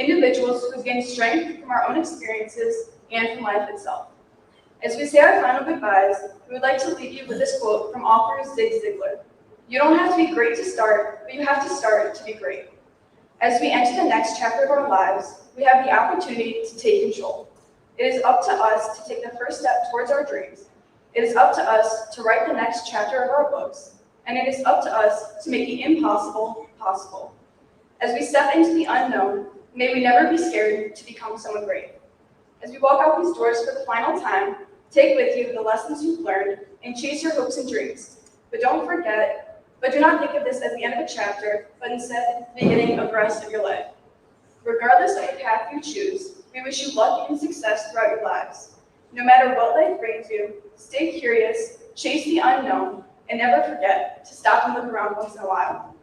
individuals who've gained strength from our own experiences and from life itself. As we say our final goodbyes, we would like to leave you with this quote from author Zig Ziglar. You don't have to be great to start, but you have to start to be great. As we enter the next chapter of our lives, we have the opportunity to take control. It is up to us to take the first step towards our dreams. It is up to us to write the next chapter of our books, and it is up to us to make the impossible possible. As we step into the unknown, may we never be scared to become someone great. As we walk out these doors for the final time, take with you the lessons you've learned and chase your hopes and dreams. But do not think of this as the end of a chapter, but instead the beginning of the rest of your life. Regardless of the path you choose, we wish you luck and success throughout your lives. No matter what life brings you, stay curious, chase the unknown, and never forget to stop and look around once in a while.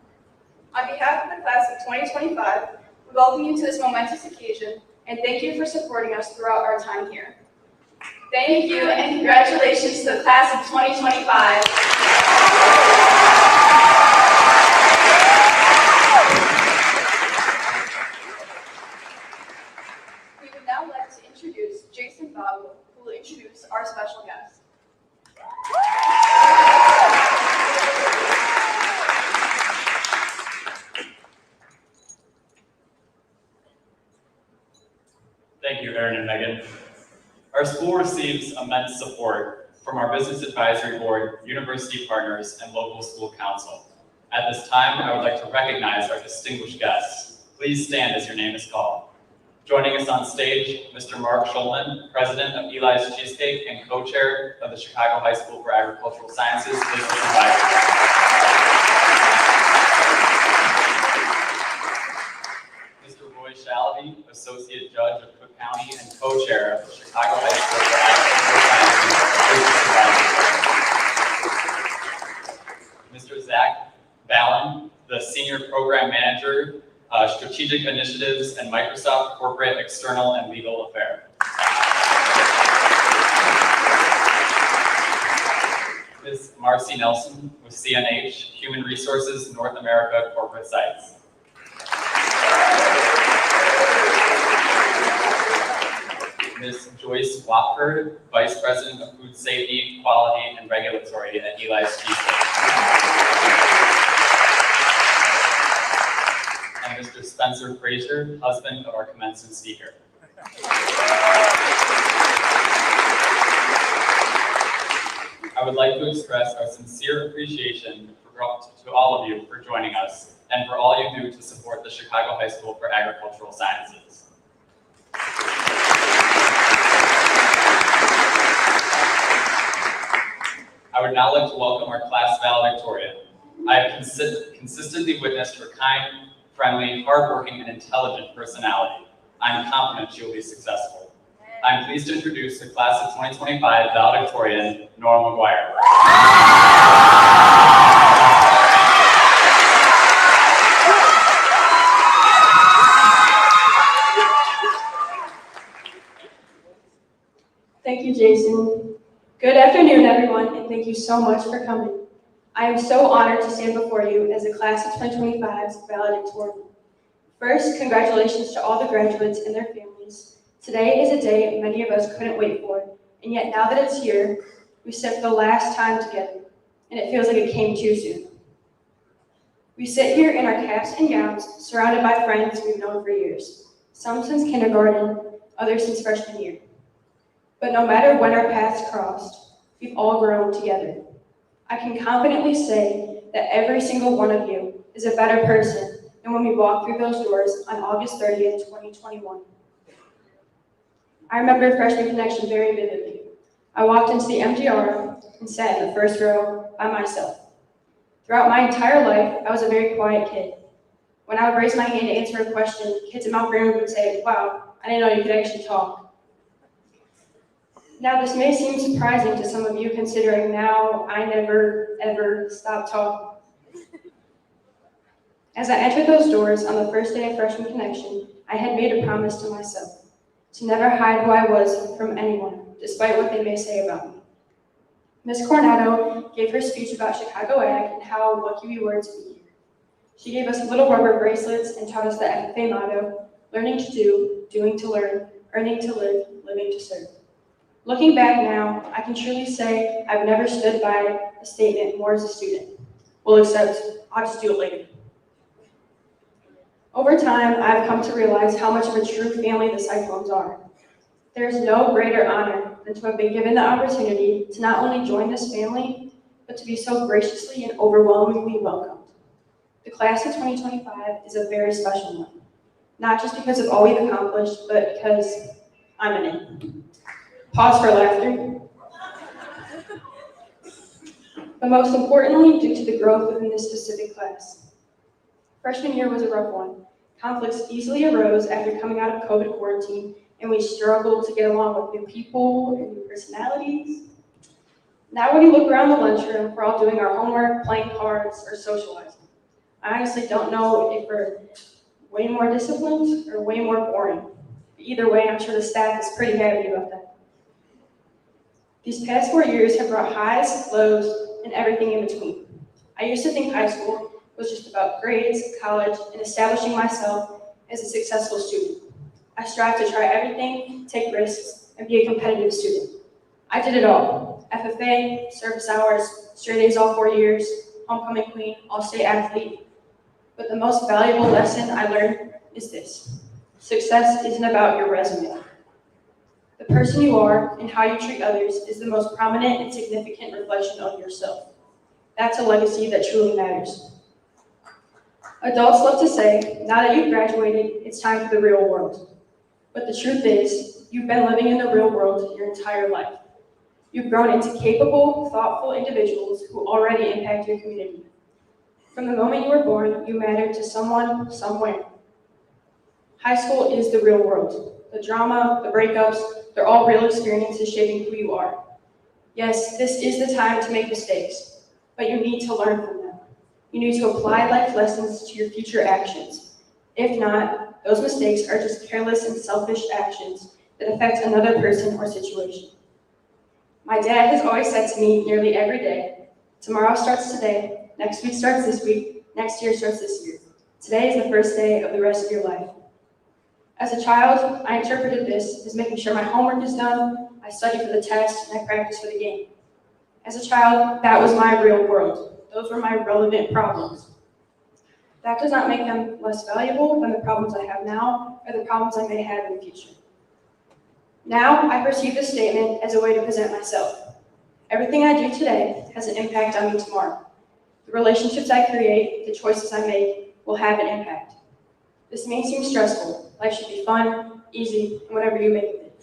On behalf of the class of 2025, we welcome you to this momentous occasion, and thank you for supporting us throughout our time here. Thank you, and congratulations to the class of 2025. We would now like to introduce Jason Boggle, who will introduce our special guest. Thank you, Aaron and Megan. Our school receives immense support from our Business Advisory Board, university partners, and local school council. At this time, I would like to recognize our distinguished guests. Please stand as your name is called. Joining us on stage, Mr. Mark Schulman, President of Eli's Cheesecake and co-chair of the Chicago High School for Agricultural Sciences Business Advisory Board. Mr. Roy Shalaby, Associate Judge of Cook County and co-chair of the Chicago High School for Agricultural Sciences Business Advisory Board. Mr. Zach Ballin, the Senior Program Manager, Strategic Initiatives and Microsoft Corporate External and Legal Affairs. Ms. Marcy Nelson with CNH, Human Resources North America Corporate Sites. Ms. Joyce Watford, Vice President of Food Safety, Quality, and Regulatory at Eli's Cheesecake. And Mr. Spencer Fraser, husband of our commencement speaker. I would like to express our sincere appreciation to all of you for joining us and for all you do to support the Chicago High School for Agricultural Sciences. I would now like to welcome our class valedictorian. I have consistently witnessed her kind, friendly, hardworking, and intelligent personality. I'm confident she will be successful. I'm pleased to introduce the class of 2025 valedictorian, Nora McGuire. Thank you, Jason. Good afternoon, everyone, and thank you so much for coming. I am so honored to stand before you as the class of 2025's valedictorian. First, congratulations to all the graduates and their families. Today is a day many of us couldn't wait for, and yet now that it's here, we sit for the last time together, and it feels like it came too soon. We sit here in our caps and gowns, surrounded by friends we've known for years, some since kindergarten, others since freshman year. But no matter when our paths crossed, we've all grown together. I can confidently say that every single one of you is a better person than when we walked through those doors on August 30th, 2021. I remember Freshman Connection very vividly. I walked into the MGR and sat in the first row by myself. Throughout my entire life, I was a very quiet kid. When I would raise my hand to answer a question, kids in my room would say, "Wow, I didn't know you could actually talk." Now, this may seem surprising to some of you, considering now I never, ever stop talking. As I entered those doors on the first day of Freshman Connection, I had made a promise to myself to never hide who I was from anyone, despite what they may say about me. Ms. Coronado gave her speech about Chicago Ag and how lucky we were to be here. She gave us little rubber bracelets and taught us the FFA motto, learning to do, doing to learn, earning to live, living to serve. Looking back now, I can truly say I've never stood by a statement more as a student. Well, except I'll just do it later. Over time, I've come to realize how much of a true family the Cyclones are. There is no greater honor than to have been given the opportunity to not only join this family, but to be so graciously and overwhelmingly welcomed. The class of 2025 is a very special one, not just because of all we've accomplished, but because I'm in it. Pause for laughter. But most importantly, due to the growth within this specific class. Freshman year was a rough one. Conflicts easily arose after coming out of COVID quarantine, and we struggled to get along with new people and new personalities. Now when you look around the lunchroom, we're all doing our homework, playing cards, or socializing. I honestly don't know if we're way more disciplined or way more boring. Either way, I'm sure the staff is pretty happy about that. These past 4 years have brought highs, lows, and everything in between. I used to think high school was just about grades, college, and establishing myself as a successful student. I strive to try everything, take risks, and be a competitive student. I did it all. FFA, service hours, straight A's all 4 years, homecoming queen, all-state athlete. But the most valuable lesson I learned is this. Success isn't about your resume. The person you are and how you treat others is the most prominent and significant reflection of yourself. That's a legacy that truly matters. Adults love to say, now that you've graduated, it's time for the real world. But the truth is, you've been living in the real world your entire life. You've grown into capable, thoughtful individuals who already impact your community. From the moment you were born, you mattered to someone, somewhere. High school is the real world. The drama, the breakups, they're all real experiences shaping who you are. Yes, this is the time to make mistakes, but you need to learn from them. You need to apply life lessons to your future actions. If not, those mistakes are just careless and selfish actions that affect another person or situation. My dad has always said to me nearly every day, tomorrow starts today, next week starts this week, next year starts this year. Today is the first day of the rest of your life. As a child, I interpreted this as making sure my homework is done, I study for the test, and I practice for the game. As a child, that was my real world. Those were my relevant problems. That does not make them less valuable than the problems I have now or the problems I may have in the future. Now, I perceive this statement as a way to present myself. Everything I do today has an impact on me tomorrow. The relationships I create, the choices I make, will have an impact. This may seem stressful. Life should be fun, easy, and whatever you make of it.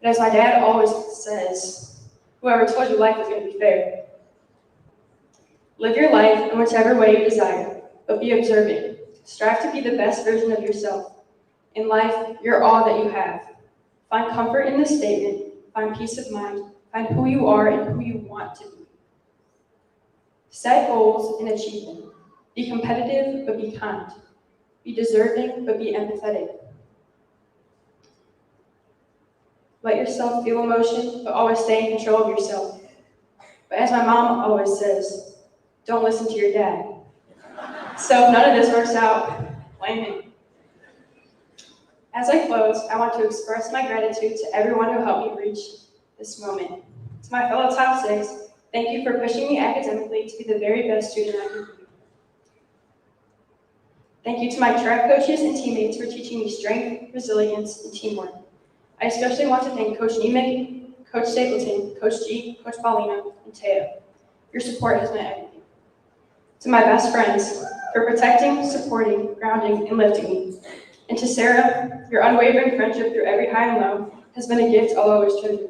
But as my dad always says, whoever told you life is going to be fair. Live your life in whichever way you desire, but be observant. Strive to be the best version of yourself. In life, you're all that you have. Find comfort in this statement, find peace of mind, find who you are and who you want to be. Set goals and achieve them. Be competitive, but be kind. Be deserving, but be empathetic. Let yourself feel emotion, but always stay in control of yourself. But as my mom always says, don't listen to your dad. So if none of this works out, blame me. As I close, I want to express my gratitude to everyone who helped me reach this moment. To my fellow Top 6, thank you for pushing me academically to be the very best student I can be. Thank you to my track coaches and teammates for teaching me strength, resilience, and teamwork. I especially want to thank Coach Nemick, Coach Stapleton, Coach G, Coach Paulina, and Teo. Your support has meant everything. To my best friends, for protecting, supporting, grounding, and lifting me. And to Sarah, your unwavering friendship through every high and low has been a gift I'll always treasure.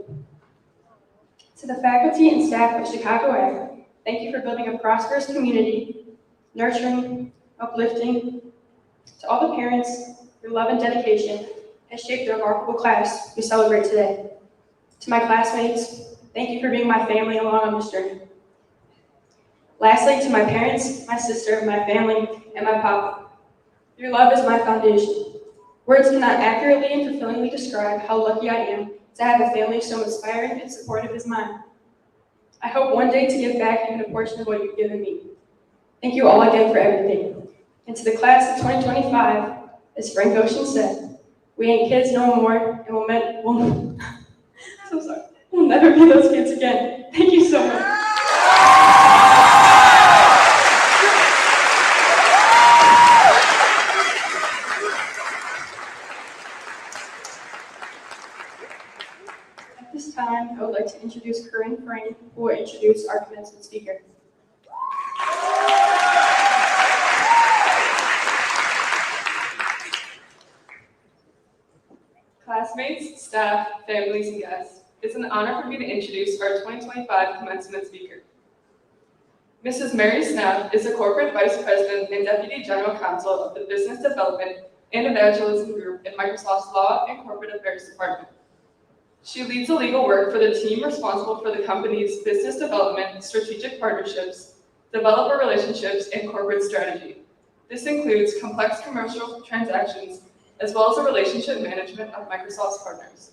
To the faculty and staff of Chicago Ag, thank you for building a prosperous community, nurturing, uplifting. To all the parents, your love and dedication has shaped the remarkable class we celebrate today. To my classmates, thank you for being my family along on this journey. Lastly, to my parents, my sister, my family, and my papa. Your love is my foundation. Words cannot accurately and fulfillingly describe how lucky I am to have a family so inspiring and supportive as mine. I hope one day to give back even a portion of what you've given me. Thank you all again for everything. And to the class of 2025, As Frank Ocean said, we ain't kids no more, and so sorry. We'll never be those kids again. Thank you so much. At this time, I would like to introduce Corinne Frame, who will introduce our commencement speaker. Classmates, staff, families, and guests, it's an honor for me to introduce our 2025 commencement speaker. Mrs. Mary Snap is the Corporate Vice President and Deputy General Counsel of the Business Development and Evangelism Group in Microsoft's Law and Corporate Affairs Department. She leads the legal work for the team responsible for the company's business development, strategic partnerships, developer relationships, and corporate strategy. This includes complex commercial transactions, as well as the relationship management of Microsoft's partners.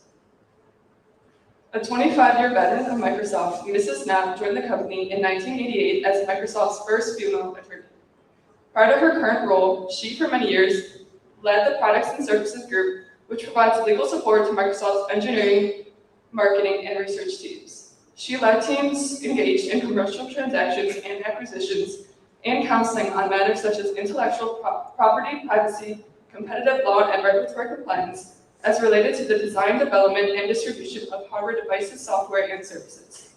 A 25-year veteran of Microsoft, Mrs. Snap joined the company in 1988 as Microsoft's first female attorney. Prior to her current role, she, for many years, led the Products and Services Group, which provides legal support to Microsoft's engineering, marketing, and research teams. She led teams engaged in commercial transactions and acquisitions and counseling on matters such as intellectual property, privacy, competitive law, and regulatory compliance as related to the design, development, and distribution of hardware devices, software, and services.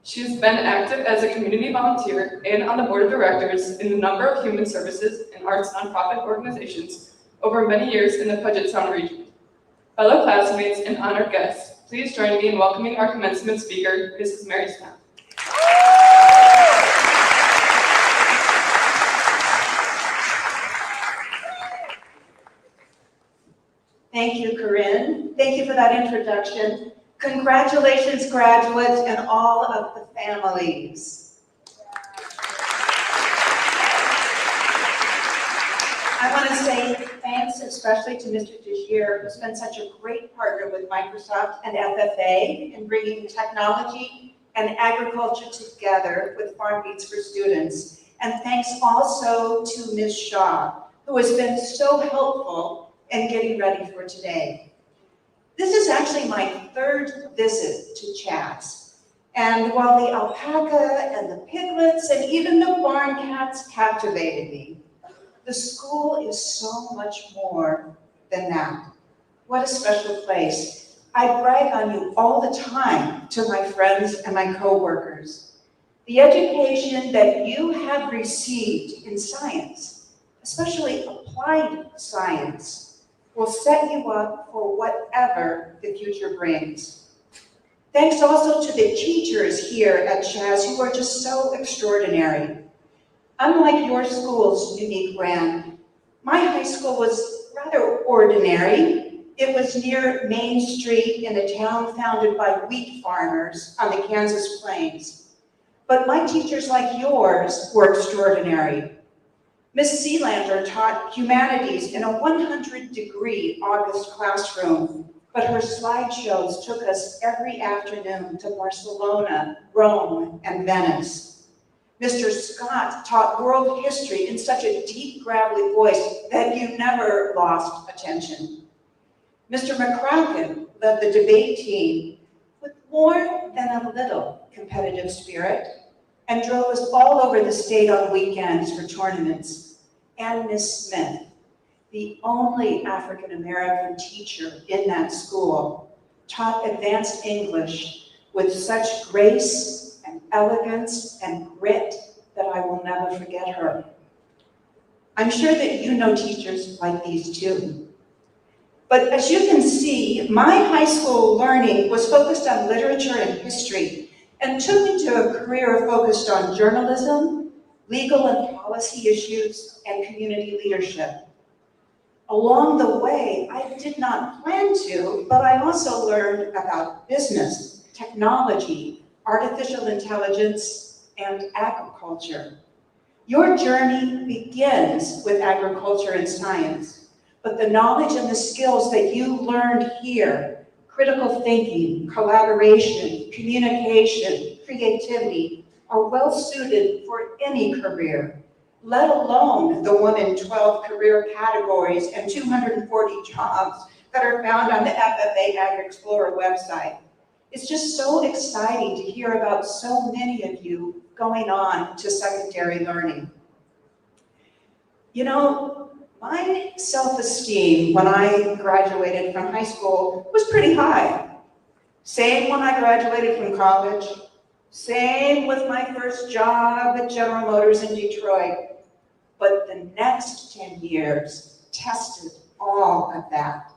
She has been active as a community volunteer and on the board of directors in a number of human services and arts nonprofit organizations over many years in the Puget Sound region. Fellow classmates and honored guests, please join me in welcoming our commencement speaker, Mrs. Mary Snap. Thank you, Corinne. Thank you for that introduction. Congratulations, graduates, and all of the families. I want to say thanks especially to Mr. Desir, who's been such a great partner with Microsoft and FFA in bringing technology and agriculture together with Farm Beats for Students. And thanks also to Ms. Shaw, who has been so helpful in getting ready for today. This is actually my third visit to Chats. And while the alpaca and the piglets and even the barn cats captivated me, the school is so much more than that. What a special place. I brag on you all the time to my friends and my coworkers. The education that you have received in science, especially applied science, will set you up for whatever the future brings. Thanks also to the teachers here at Chaz who are just so extraordinary. Unlike your school's unique brand, my high school was rather ordinary. It was near Main Street in a town founded by wheat farmers on the Kansas plains. But my teachers like yours were extraordinary. Ms. Sealander taught humanities in a 100-degree August classroom, but her slideshows took us every afternoon to Barcelona, Rome, and Venice. Mr. Scott taught world history in such a deep, gravelly voice that you never lost attention. Mr. McCracken led the debate team with more than a little competitive spirit and drove us all over the state on weekends for tournaments. And Ms. Smith, the only African-American teacher in that school, taught advanced English with such grace and elegance and grit that I will never forget her. I'm sure that you know teachers like these too. But as you can see, my high school learning was focused on literature and history and took me to a career focused on journalism, legal and policy issues, and community leadership. Along the way, I did not plan to, but I also learned about business, technology, artificial intelligence, and agriculture. Your journey begins with agriculture and science, but the knowledge and the skills that you learned here, critical thinking, collaboration, communication, creativity, are well suited for any career, let alone the 1 in 12 career categories and 240 jobs that are found on the FFA Ag Explorer website. It's just so exciting to hear about so many of you going on to secondary learning. You know, my self-esteem when I graduated from high school was pretty high. Same when I graduated from college. Same with my first job at General Motors in Detroit. But the next 10 years tested all of that.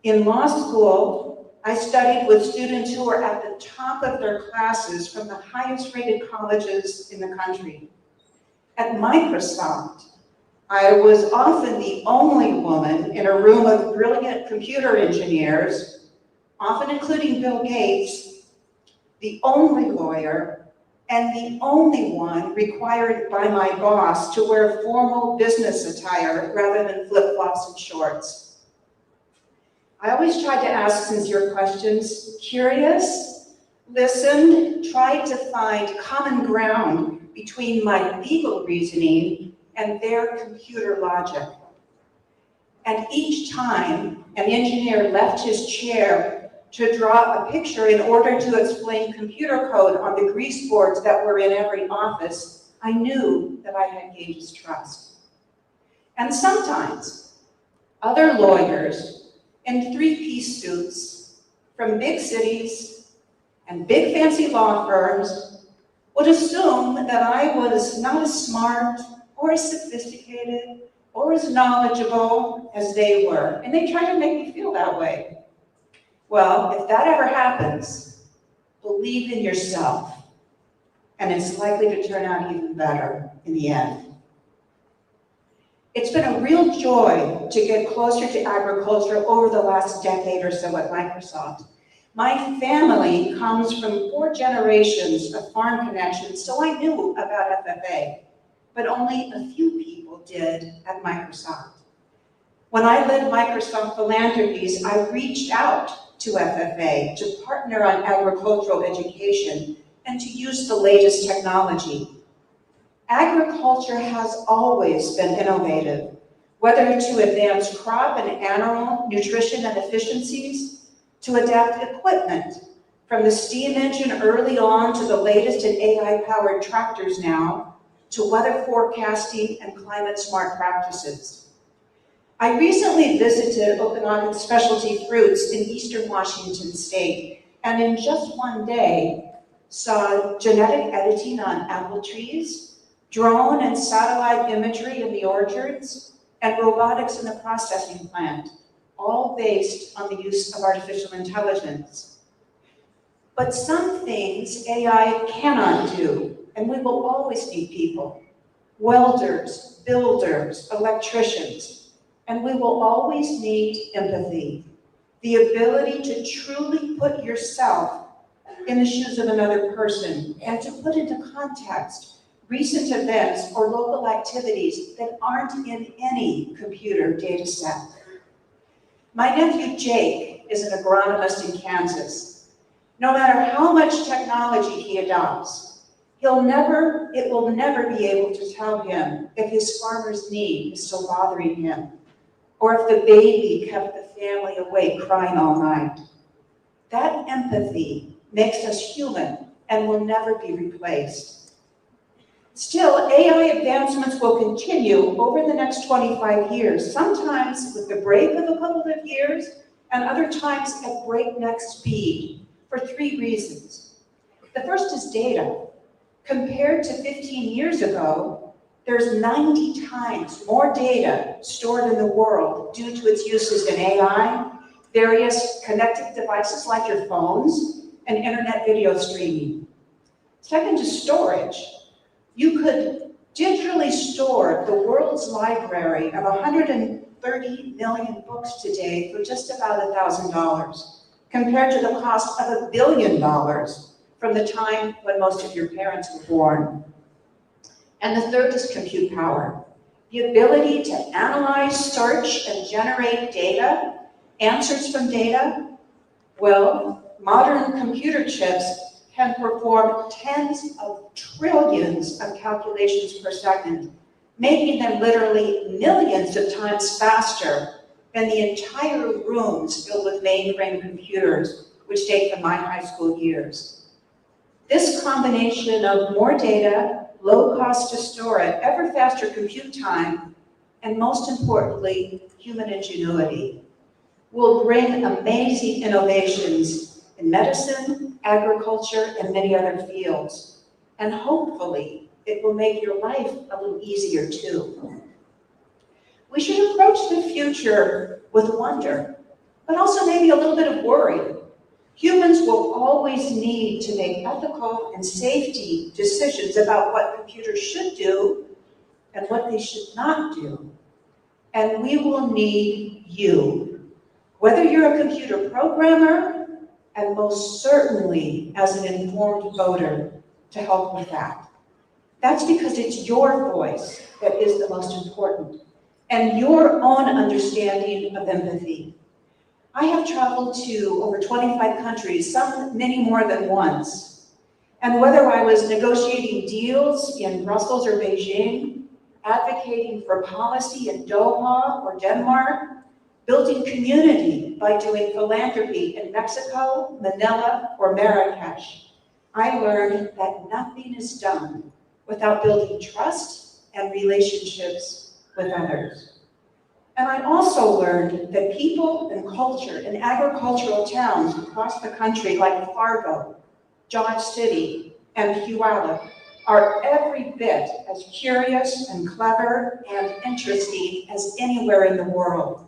In law school, I studied with students who were at the top of their classes from the highest rated colleges in the country. At Microsoft, I was often the only woman in a room of brilliant computer engineers, often including Bill Gates, the only lawyer, and the only one required by my boss to wear formal business attire rather than flip-flops and shorts. I always tried to ask sincere questions, curious, listened, tried to find common ground between my legal reasoning and their computer logic. And each time an engineer left his chair to draw a picture in order to explain computer code on the grease boards that were in every office, I knew that I had gained his trust. And sometimes other lawyers in three-piece suits from big cities and big fancy law firms would assume that I was not as smart or as sophisticated or as knowledgeable as they were, and they try to make me feel that way. Well, if that ever happens, believe in yourself, and it's likely to turn out even better in the end. It's been a real joy to get closer to agriculture over the last decade or so at Microsoft. My family comes from 4 generations of farm connections, so I knew about FFA, but only a few people did at Microsoft. When I led Microsoft Philanthropies, I reached out to FFA to partner on agricultural education and to use the latest technology. Agriculture has always been innovative, whether to advance crop and animal nutrition and efficiencies, to adapt equipment, from the steam engine early on to the latest in AI-powered tractors now, to weather forecasting and climate-smart practices. I recently visited Okanagan Specialty Fruits in eastern Washington state, and in just one day, saw genetic editing on apple trees, drone and satellite imagery in the orchards, and robotics in the processing plant, all based on the use of artificial intelligence. But some things AI cannot do, and we will always need people. Welders, builders, electricians, and we will always need empathy, the ability to truly put yourself in the shoes of another person and to put into context recent events or local activities that aren't in any computer data set. My nephew Jake is an agronomist in Kansas. No matter how much technology he adopts, it will never be able to tell him if his farmer's knee is still bothering him, or if the baby kept the family awake crying all night. That empathy makes us human and will never be replaced. Still, AI advancements will continue over the next 25 years, sometimes with the break of a couple of years, and other times at breakneck speed, for 3 reasons. The first is data. Compared to 15 years ago, there's 90 times more data stored in the world due to its uses in AI, various connected devices like your phones, and internet video streaming. Second is storage. You could digitally store the world's library of 130 million books today for just about $1,000, compared to the cost of $1 billion from the time when most of your parents were born. And the third is compute power. The ability to analyze, search, and generate data, answers from data. Well, modern computer chips can perform tens of trillions of calculations per second, making them literally millions of times faster than the entire rooms filled with mainframe computers, which date from my high school years. This combination of more data, low cost to store it, ever faster compute time, and most importantly, human ingenuity, will bring amazing innovations in medicine, agriculture, and many other fields. And hopefully, it will make your life a little easier too. We should approach the future with wonder, but also maybe a little bit of worry. Humans will always need to make ethical and safety decisions about what computers should do and what they should not do. And we will need you, whether you're a computer programmer, and most certainly as an informed voter, to help with that. That's because it's your voice that is the most important, and your own understanding of empathy. I have traveled to over 25 countries, many more than once. And whether I was negotiating deals in Brussels or Beijing, advocating for policy in Doha or Denmark, building community by doing philanthropy in Mexico, Manila, or Marrakesh, I learned that nothing is done without building trust and relationships with others. And I also learned that people and culture in agricultural towns across the country like Fargo, Dodge City, and Puyallup are every bit as curious and clever and interesting as anywhere in the world.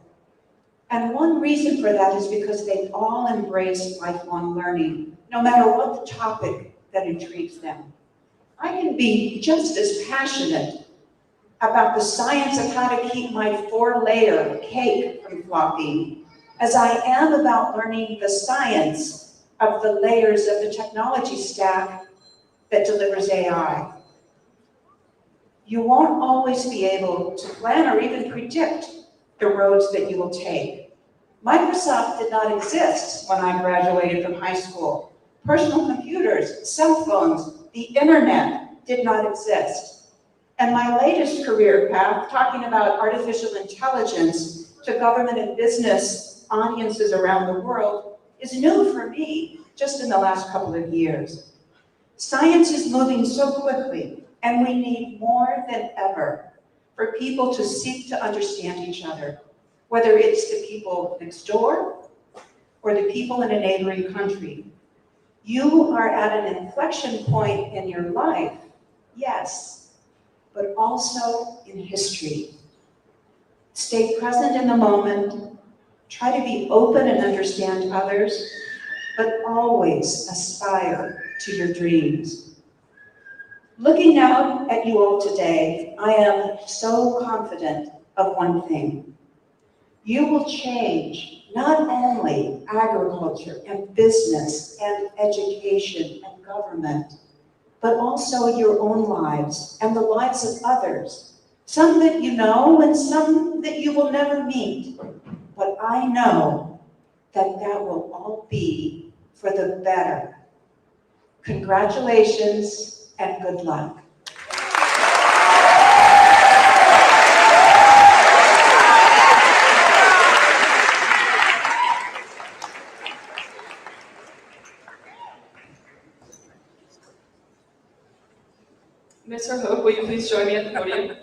And one reason for that is because they all embrace lifelong learning, no matter what the topic that intrigues them. I can be just as passionate about the science of how to keep my 4-layer cake from flopping as I am about learning the science of the layers of the technology stack that delivers AI. You won't always be able to plan or even predict the roads that you will take. Microsoft did not exist when I graduated from high school. Personal computers, cell phones, the internet did not exist. And my latest career path, talking about artificial intelligence to government and business audiences around the world, is new for me just in the last couple of years. Science is moving so quickly, and we need more than ever for people to seek to understand each other, whether it's the people next door or the people in a neighboring country. You are at an inflection point in your life, yes, but also in history. Stay present in the moment, try to be open and understand others, but always aspire to your dreams. Looking out at you all today, I am so confident of one thing. You will change not only agriculture and business and education and government, but also your own lives and the lives of others. Some that you know and some that you will never meet. But I know that that will all be for the better. Congratulations and good luck. Mr. Hope, will you please join me at the podium?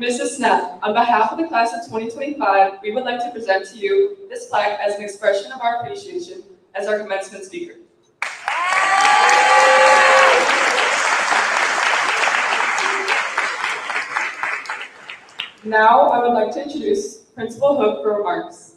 Mrs. Snap, on behalf of the class of 2025, we would like to present to you this plaque as an expression of our appreciation as our commencement speaker. Now, I would like to introduce Principal Hook for remarks.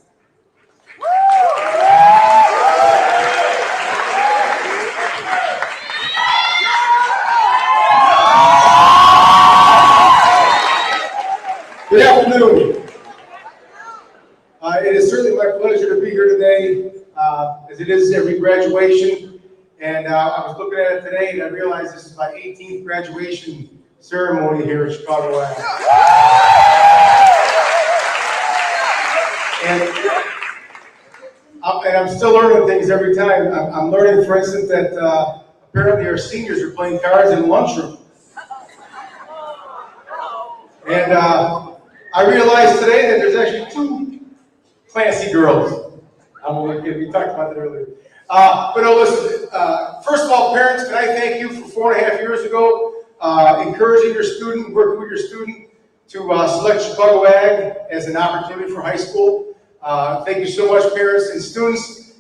Good afternoon. It is certainly my pleasure to be here today, as it is every graduation. And I was looking at it today and I realized this is my 18th graduation ceremony here in Chicago. And I'm still learning things every time. I'm learning, for instance, that apparently our seniors are playing cards in the lunchroom. And I realized today that there's actually 2 classy girls. I'm only kidding. We talked about that earlier. But no, listen. First of all, parents, can I thank you for 4.5 years ago, encouraging your student, working with your student to select Chicago Ag as an opportunity for high school. Thank you so much, parents and students.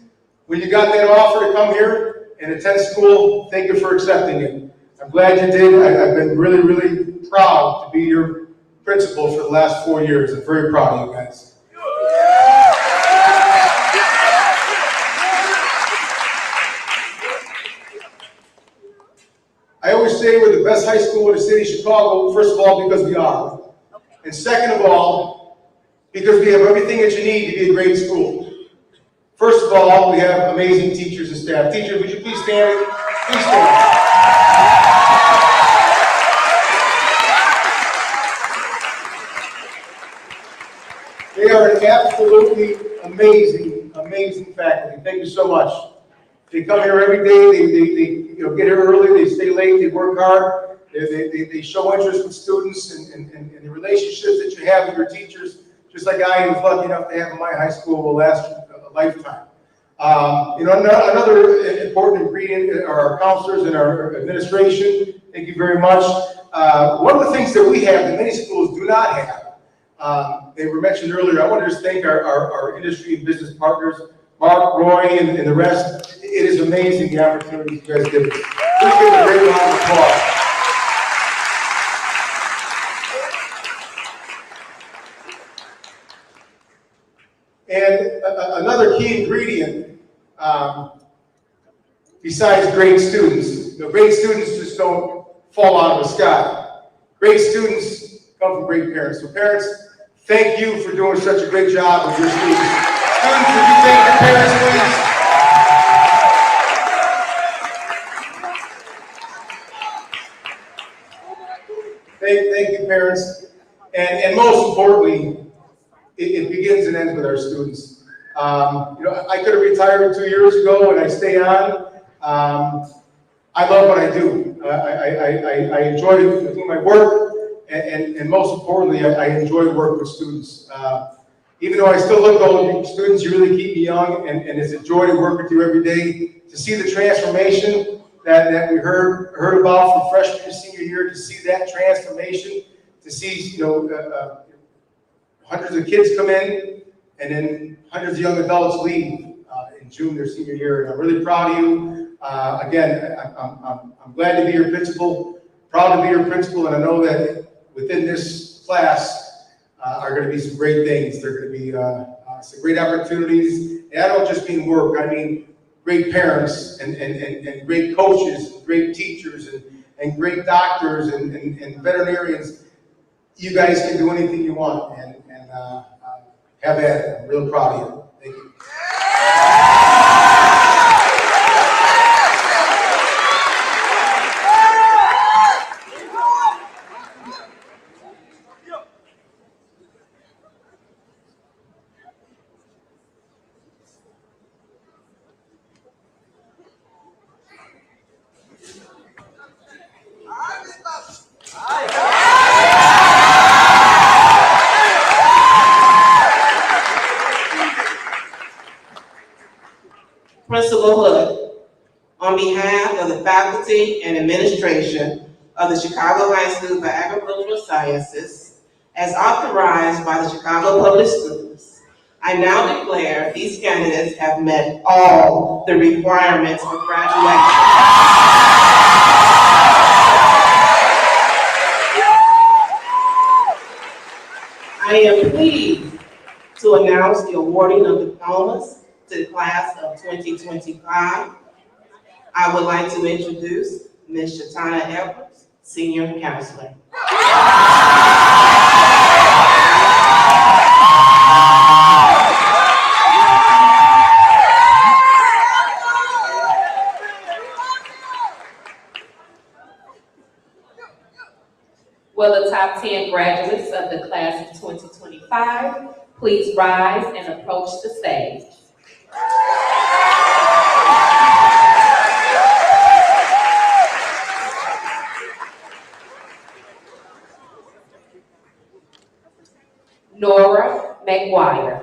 When you got that offer to come here and attend school, thank you for accepting it. I'm glad you did. I've been really, really proud to be your principal for the last 4 years. I'm very proud of you guys. I always say we're the best high school in the city of Chicago, first of all, because we are. And second of all, because we have everything that you need to be a great school. First of all, we have amazing teachers and staff. Teachers, would you please stand? Please stand. They are an absolutely amazing, amazing faculty. Thank you so much. They come here every day. They get here early. They stay late. They work hard. They show interest with students and the relationships that you have with your teachers, just like I was lucky enough to have in my high school, will last a lifetime. Another important ingredient are our counselors and our administration. Thank you very much. One of the things that we have that many schools do not have, they were mentioned earlier. I want to just thank our industry and business partners, Mark, Roy, and the rest. It is amazing the opportunities you guys give us. Please give a great round of applause. And another key ingredient, besides great students, great students just don't fall out of the sky. Great students come from great parents. So parents, thank you for doing such a great job with your students. Students, would you thank your parents, please? Thank you, parents. And most importantly, it begins and ends with our students. I could have retired 2 years ago and I stay on. I love what I do. I enjoy doing my work, and most importantly, I enjoy working with students. Even though I still look old, students, you really keep me young, and it's a joy to work with you every day, to see the transformation that we heard about from freshman to senior year, to see that transformation, to see hundreds of kids come in, and then hundreds of young adults leave in June their senior year, and I'm really proud of you. Again, I'm glad to be your principal, proud to be your principal, and I know that within this class are going to be some great things. There are going to be some great opportunities, and I don't just mean work, I mean great parents and great coaches, and great teachers, and great doctors and veterinarians. You guys can do anything you want, and have at it. I'm real proud of you. Thank you. Principal Hood, on behalf of the faculty and administration of the Chicago High School for Agricultural Sciences, as authorized by the Chicago Public Schools, I now declare these candidates have met all the requirements for graduation. I am pleased to announce the awarding of diplomas to the class of 2025. I would like to introduce Ms. Shatana Edwards, Senior Counselor. Will the top 10 graduates of the class of 2025 please rise and approach the stage? Nora McGuire.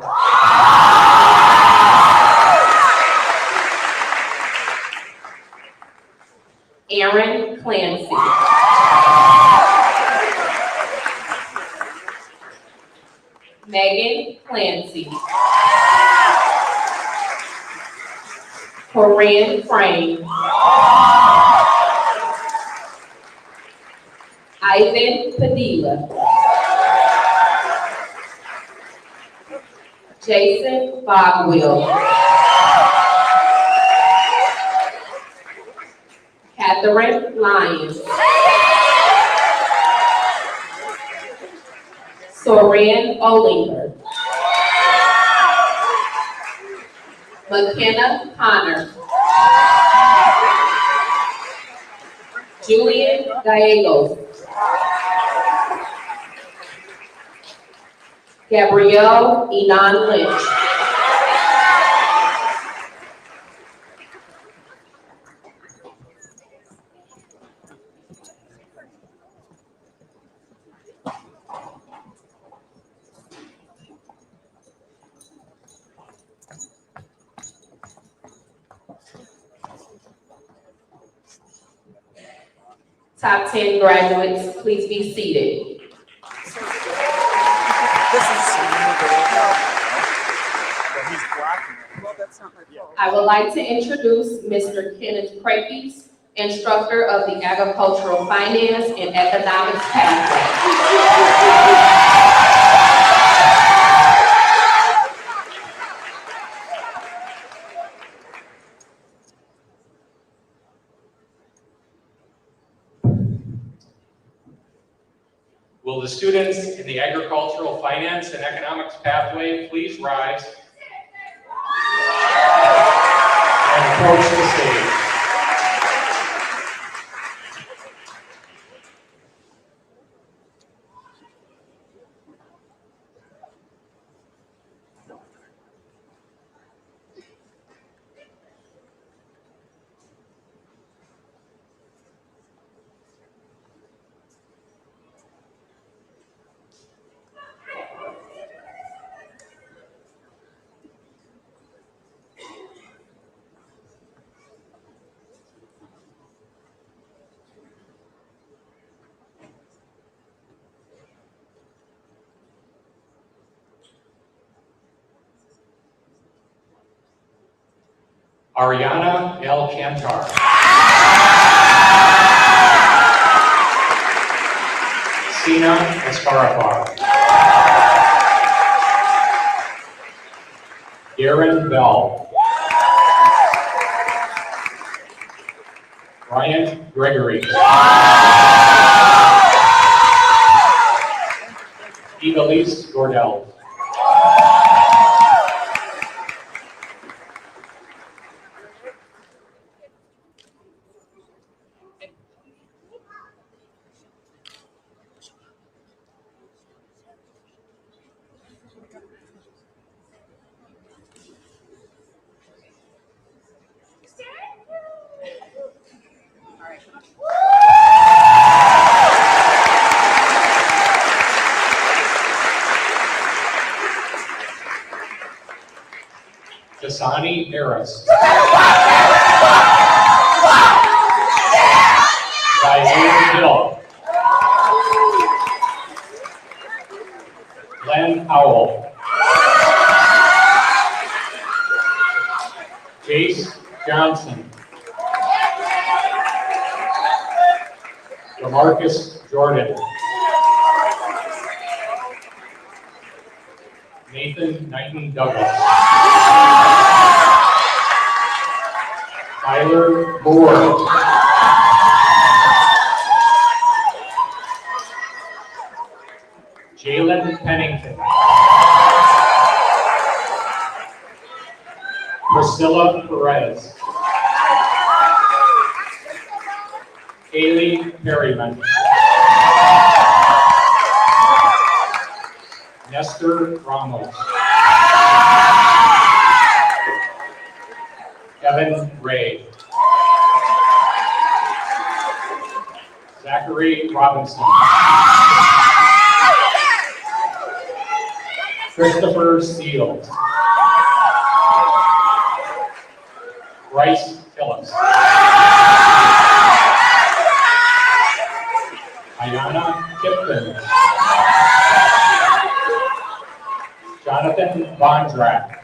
Aaron Clancy. Megan Clancy. Corinne Frame. Ivan Padilla. Jason Bogwell. Catherine Lyons. Soren Olinger. McKenna Connor. Julian Gallegos. Gabrielle Enon Lynch. Top 10 graduates, please be seated. I would like to introduce Mr. Kenneth Crakes, instructor of the Agricultural Finance and Economics pathway. Will the students in the Agricultural Finance and Economics pathway please rise and approach the stage? Ariana Alcantar. Sina Esparafar. Darren Bell. Ryan Gregory. Evelise Gordell. Dasani Harris. Zaire Hill. Glenn Howell. Jace Johnson. DeMarcus Jordan. Nathan Knighton Douglas. Tyler Moore. Jalen Pennington. Priscilla Perez. Kaylee Perryman. Nestor Ramos. Kevin Ray. Zachary Robinson. Christopher Seals. Bryce Phillips. Ayana Tipton. Jonathan Bondrak.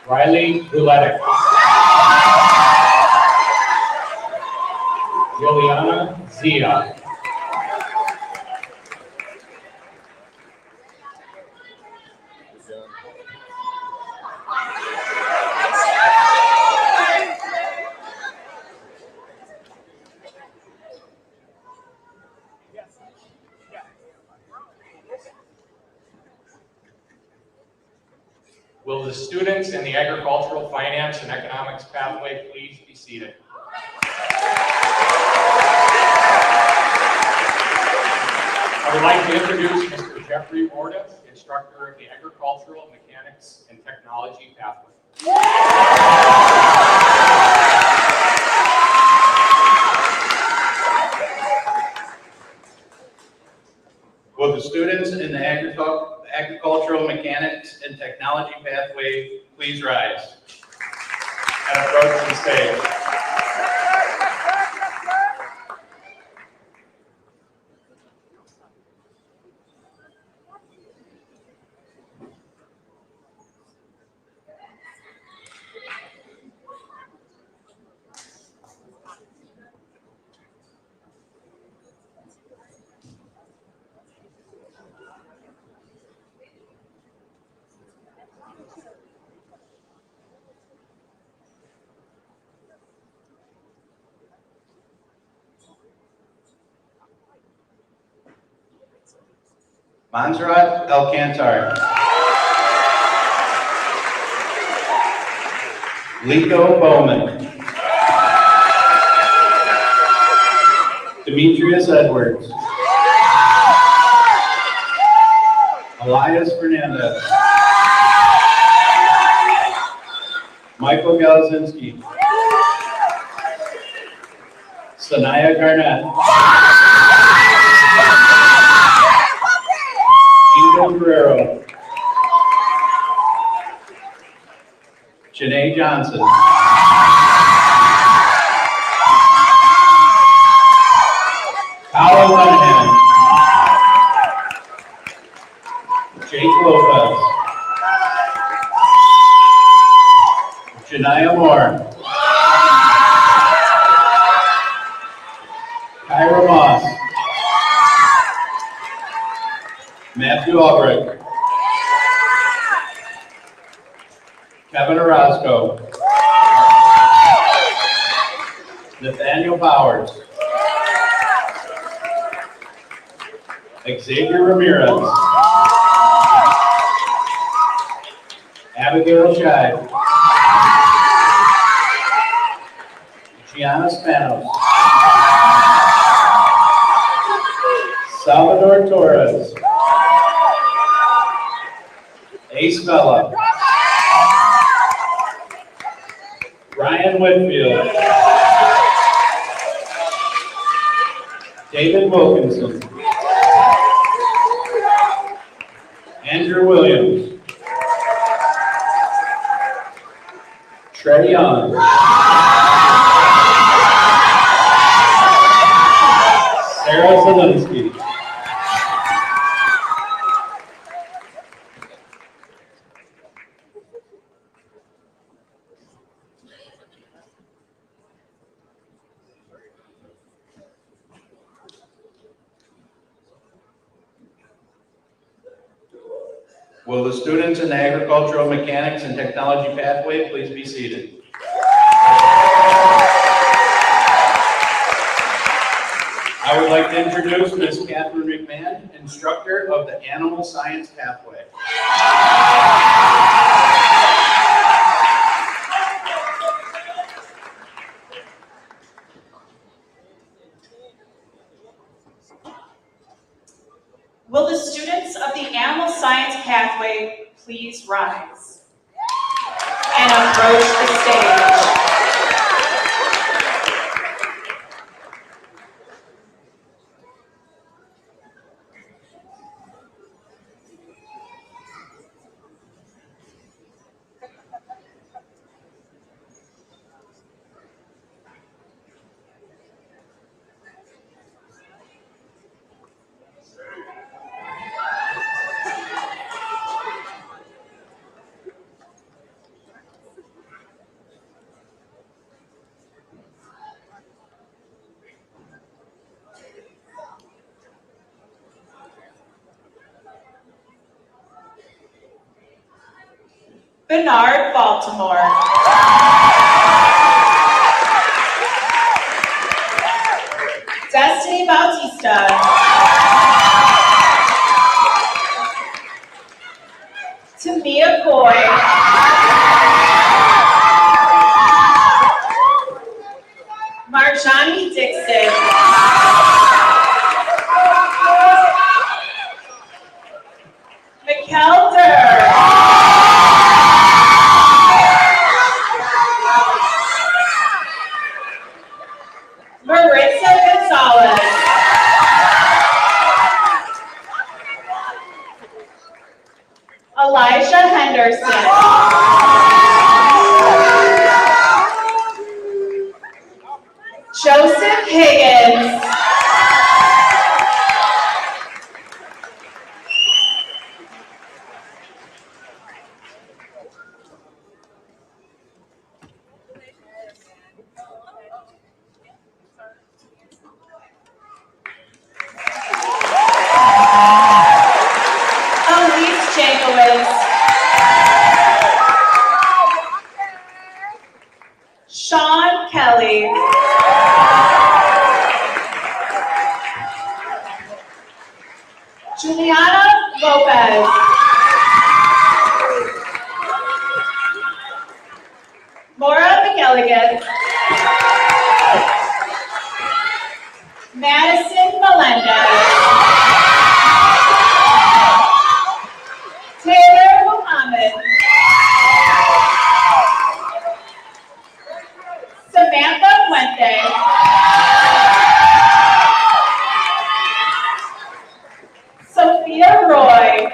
Riley Guletic. Juliana Zia. Will the students in the agricultural finance and economics pathway please be seated? I would like to introduce Mr. Jeffrey Warda, instructor of the agricultural mechanics and technology pathway. Will the students in the agricultural mechanics and technology pathway please rise and approach the stage? Montserrat Alcantar. Lico Bowman. Demetrius Edwards. Elias Fernandez. Michael Galazinski. Sanaya Garnett. Ingo Guerrero. Janae Johnson. Colin Lenahan. Jake Lopez. Janiyah Moore. Kyra Moss. Matthew Albrecht. Kevin Orozco. Nathaniel Powers. Xavier Ramirez. Abigail Shive. Gianna Spanos. Salvador Torres. Ace Vela. Ryan Whitfield. David Wilkinson. Andrew Williams. Trey Young. Sarah Zelinsky. Will the students in the agricultural mechanics and technology pathway please be seated? I would like to introduce Ms. Catherine McMahon, instructor of the animal science pathway. Will the students of the animal science pathway please rise and approach the stage? Bernard Baltimore. Destiny Bautista. Tamia Coy. Marjani Dixon. Mikkel Durr. Maritza Gonzalez. Elijah Henderson. Joseph Higgins. Elise Jankowitz. Sean Kelly. Juliana Lopez. Laura McElligott. Madison Melendez. Taylor Muhammad. Samantha Fuente. Sophia Roy.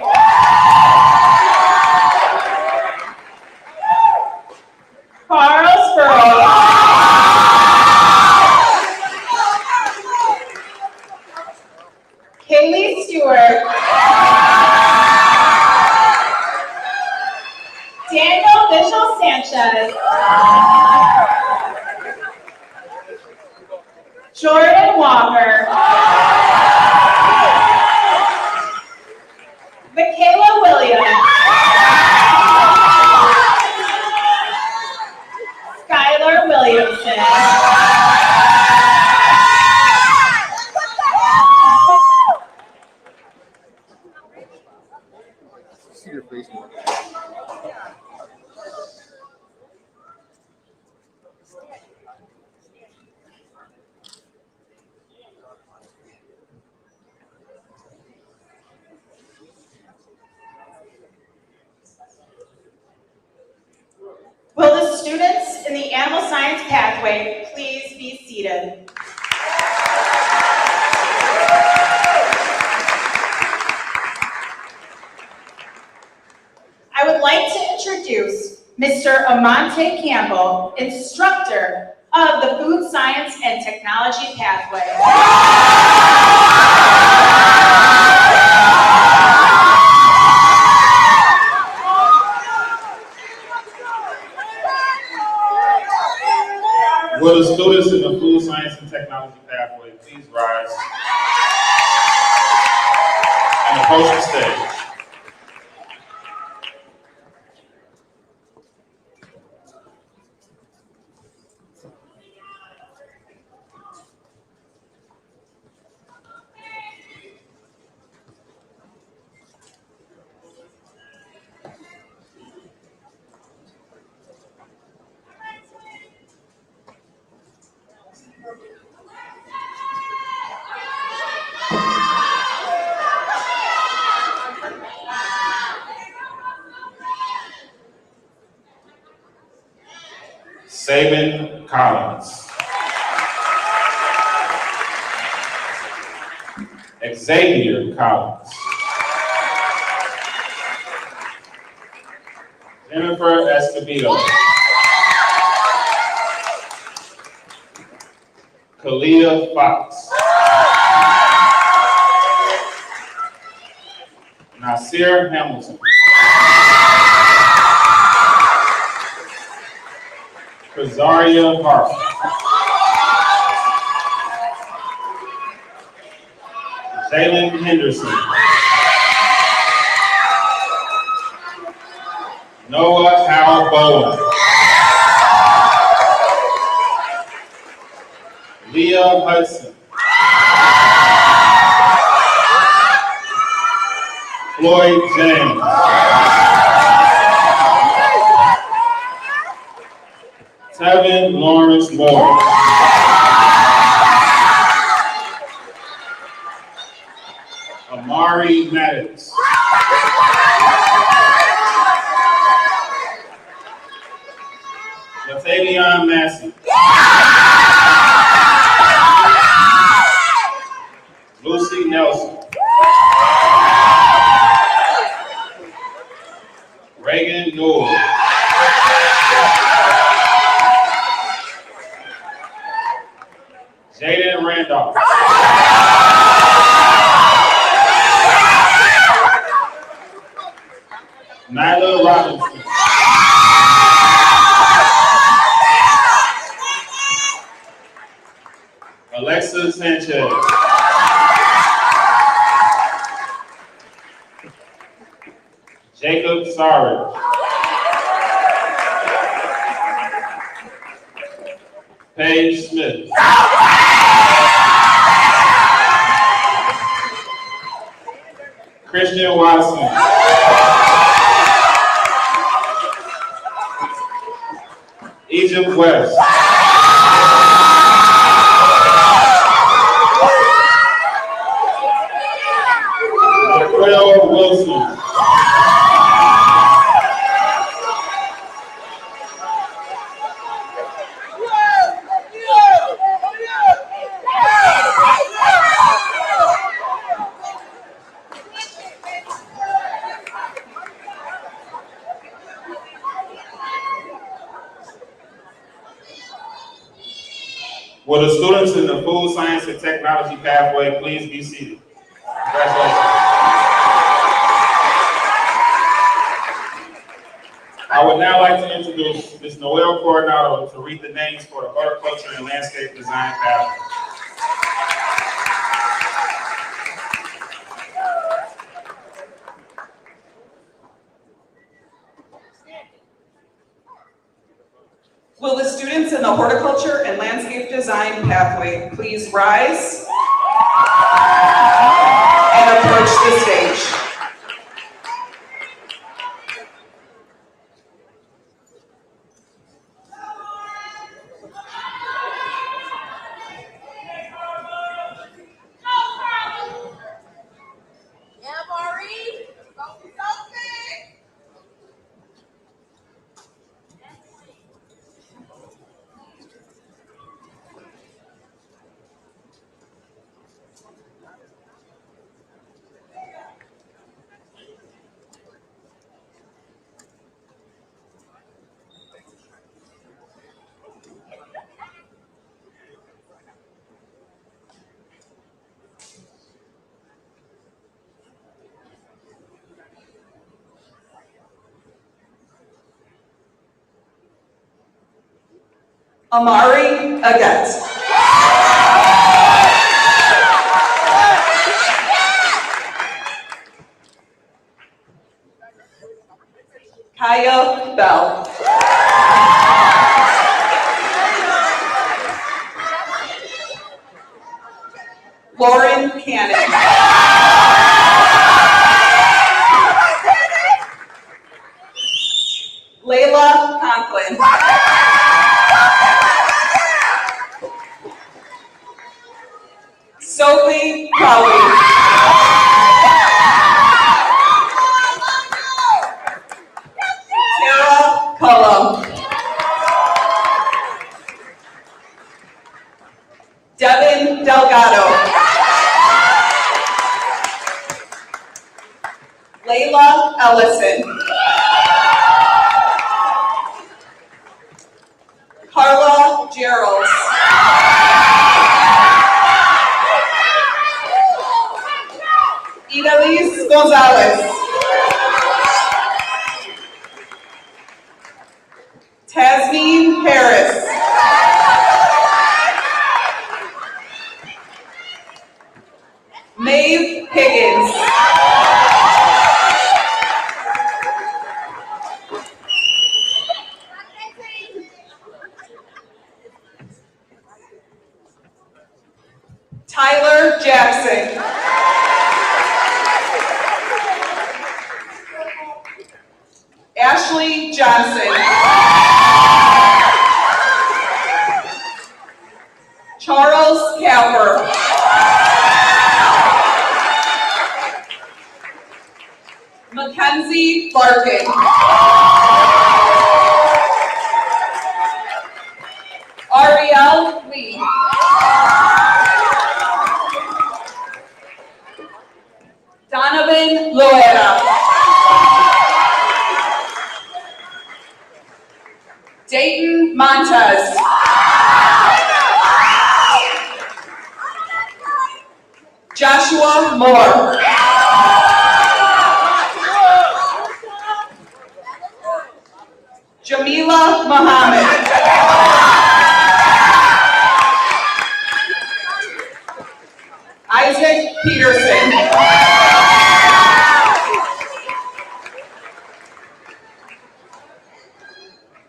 Carl Spurl. Kaylee Stewart. Daniel Mitchell Sanchez. Jordan Walker. Michaela Williams. Skylar Williamson. Will the students in the animal science pathway please be seated? I would like to introduce Mr. Amante Campbell, instructor of the Food Science and Technology pathway. Will the students in the Food Science and Technology pathway please rise and approach the stage? Sabin Collins. Xavier Collins. Jennifer Escobedo. Kalia Fox. Nasir Hamilton. Kazaria Hart. Jalen Henderson. Noah Michelle Bowen. Leah Hudson. Floyd James. Tevin Lawrence Moore. Amari Maddox. Latavion Massey. Lucy Nelson. Reagan Newell. Jaden Randolph. Nyla Robinson. Alexa Sanchez. Jacob Sarge. Paige Smith. Christian Watson. Egypt West. Laquel Wilson. Will the students in the food science and technology pathway please be seated? Congratulations. I would now like to introduce Ms. Noelle Coronado to read the names for the horticulture and landscape design pathway. Will the students in the horticulture and landscape design pathway please rise and approach the stage? Amari Agat. Kaya Bell. Lauren Cannon. Layla Conklin. Sophie Crowley. Tara Cullum. Devin Delgado. Layla Ellison. Carla Gerald. Idalise Gonzalez. Tasmin Harris. Maeve Higgins. Tyler Jackson. Ashley Johnson. Charles Capper. Mackenzie Larkin. Ariel Lee. Donovan Loera. Dayton Montez. Joshua Moore. Jamila Muhammad. Isaac Peterson.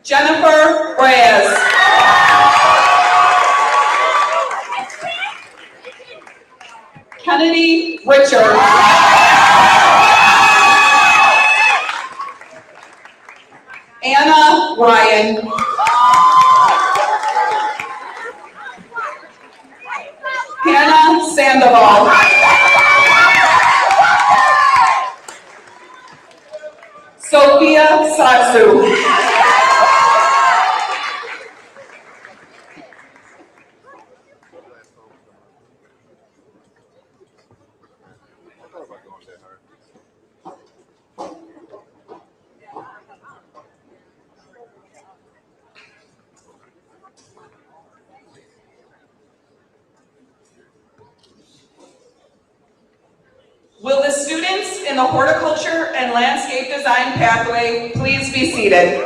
Jennifer Reyes. Kennedy Richard. Anna Ryan. Hannah Sandoval. Sophia Satsu. Will the students in the horticulture and landscape design pathway please be seated?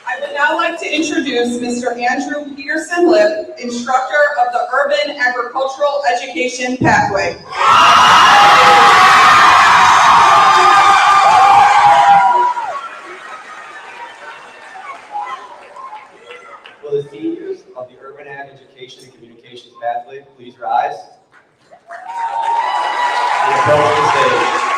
I would now like to introduce Mr. Andrew Peterson Lip, instructor of the Urban Agricultural Education Pathway. Will the seniors of the Urban Ag Education and Communications Pathway please rise and approach the stage?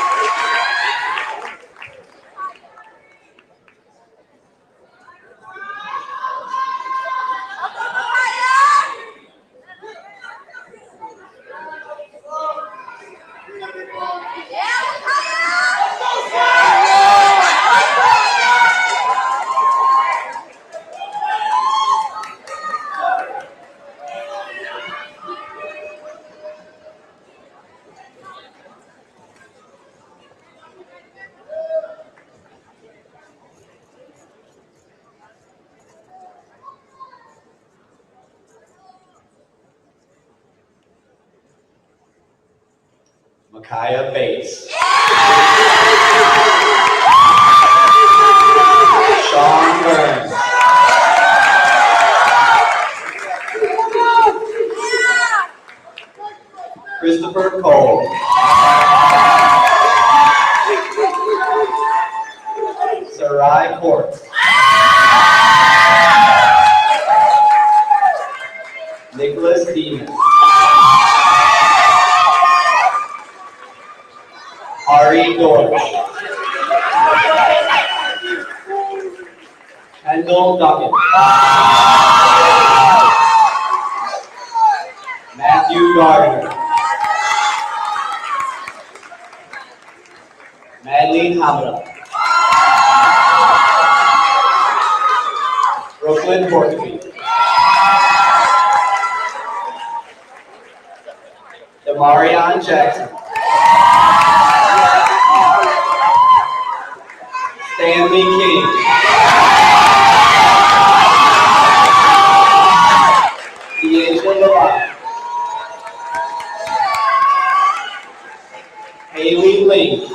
Micaiah Bates. Sean Burns. Christopher Cole. Sarai Court. Nicholas Dean. Ari Dorff. Kendall Duckett. Matthew Gardner. Madeline Hamada. Brooklyn Hortby. Demarion Jackson. Stanley King. Deasia Levine. Haley Ling.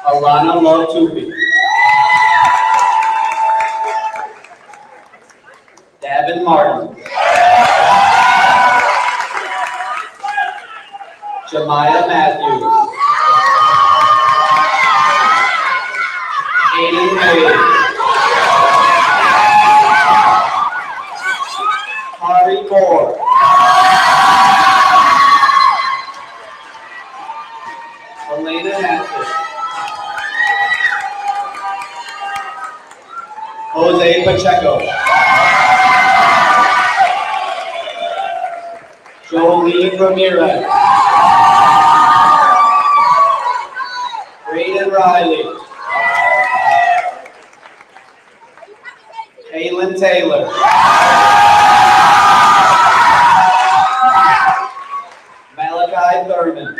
Alana Motupi. Davin Martin. Jemiah Matthews. Aiden Hayes. Harry Moore. Elena Hanson. Jose Pacheco. Jolene Ramirez. Braden Riley. Kaylin Taylor. Malachi Thurman.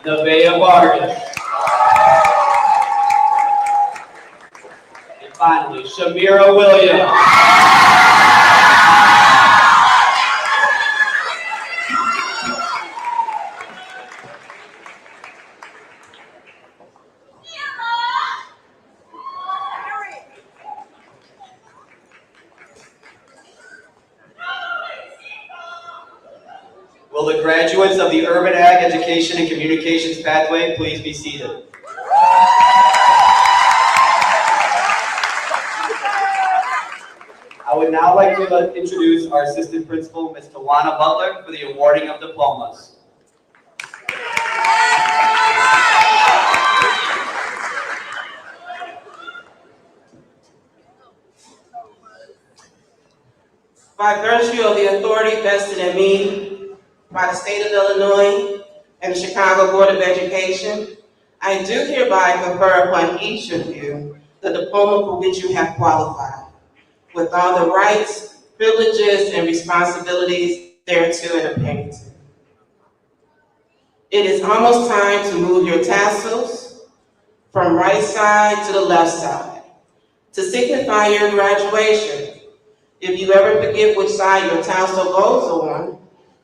Nevaeh Vargas. And finally, Shamira Williams. Will the graduates of the Urban Ag Education and Communications pathway please be seated? I would now like to introduce our assistant principal, Ms. Tawana Butler, for the awarding of diplomas. By virtue of the authority vested in me by the state of Illinois and the Chicago Board of Education, I do hereby confer upon each of you the diploma for which you have qualified, with all the rights, privileges, and responsibilities thereto and appended to. It is almost time to move your tassels from right side to the left side to signify your graduation. If you ever forget which side your tassel goes on,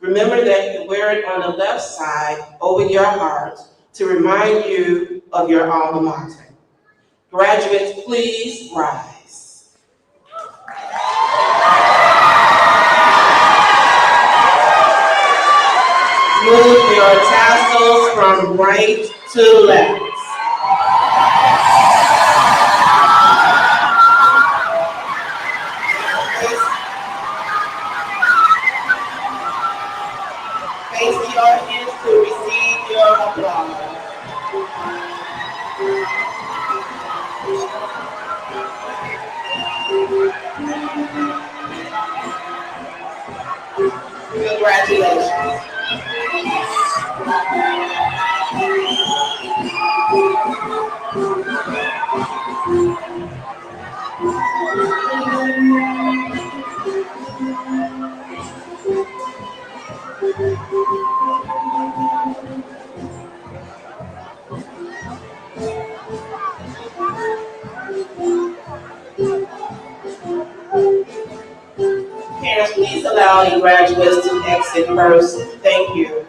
remember that you wear it on the left side over your heart to remind you of your alma mater. Graduates, please rise. Move your tassels from right to left. Face the audience to receive your applause. Congratulations. Parents, please allow your graduates to exit first. Thank you.